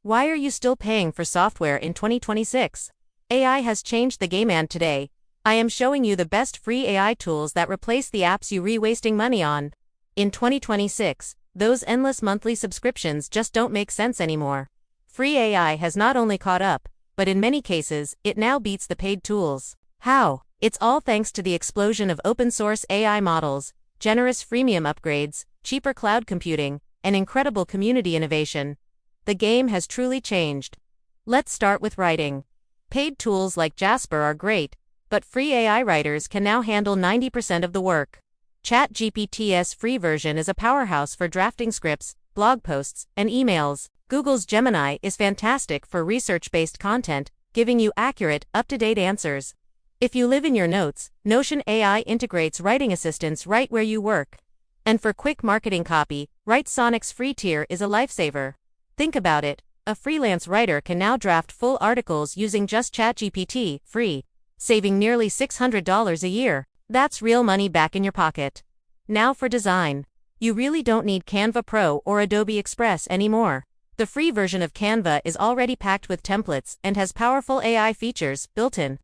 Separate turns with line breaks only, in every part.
Why are you still paying for software in 2026? AI has changed the game, and today, I am showing you the best free AI tools that replace the apps you wasting money on. In 2026, those endless monthly subscriptions just don't make sense anymore. Free AI has not only caught up, but in many cases, it now beats the paid tools. How? It's all thanks to the explosion of open-source AI models, generous freemium upgrades, cheaper cloud computing, and incredible community innovation. The game has truly changed. Let's start with writing. Paid tools like Jasper are great, but free AI writers can now handle 90% of the work. ChatGPT's free version is a powerhouse for drafting scripts, blog posts, and emails. Google's Gemini is fantastic for research-based content, giving you accurate, up-to-date answers. If you live in your notes, Notion AI integrates writing assistants right where you work. And for quick marketing copy, Sonic's free tier is a lifesaver. Think about it, a freelance writer can now draft full articles using just ChatGPT, free, saving nearly $600 a year. That's real money back in your pocket. Now for design. You really don't need Canva Pro or Adobe Express anymore. The free version of Canva is already packed with templates and has powerful AI features built in.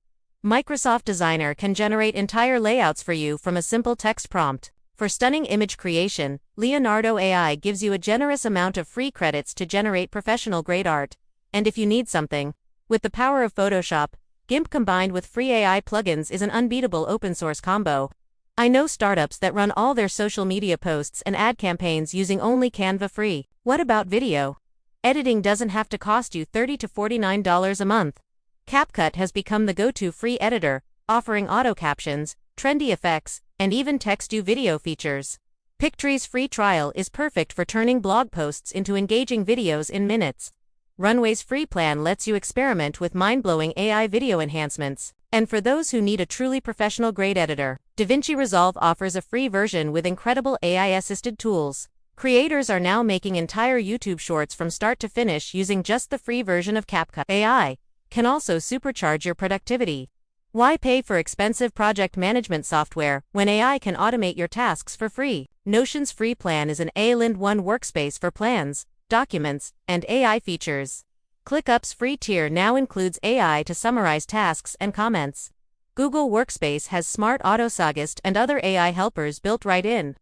Microsoft Designer can generate entire layouts for you from a simple text prompt. For stunning image creation, Leonardo AI gives you a generous amount of free credits to generate professional-grade art. And if you need something, with the power of Photoshop, GIMP combined with free AI plugins is an unbeatable open-source combo. I know startups that run all their social media posts and ad campaigns using only Canva free. What about video? Editing doesn't have to cost you $30 to $49 a month. CapCut has become the go-to free editor, offering auto captions, trendy effects, and even text-to-video features. Pictree's free trial is perfect for turning blog posts into engaging videos in minutes. Runway's free plan lets you experiment with mind-blowing AI video enhancements. And for those who need a truly professional-grade editor, DaVinci Resolve offers a free version with incredible AI-assisted tools. Creators are now making entire YouTube shorts from start to finish using just the free version of CapCut. AI can also supercharge your productivity. Why pay for expensive project management software when AI can automate your tasks for free? Notion's free plan is an all-in-one workspace for plans, documents, and AI features. ClickUp's free tier now includes AI to summarize tasks and comments. Google Workspace has smart autosuggest and other AI helpers built right in.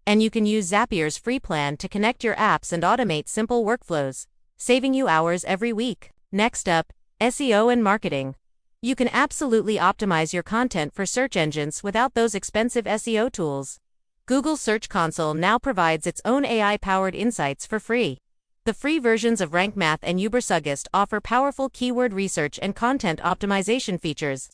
And you can use Zapier's free plan to connect your apps and automate simple workflows, saving you hours every week. Next up, SEO and marketing. You can absolutely optimize your content for search engines without those expensive SEO tools. Google Search Console now provides its own AI-powered insights for free. The free versions of RankMath and Ubersuggest offer powerful keyword research and content optimization features.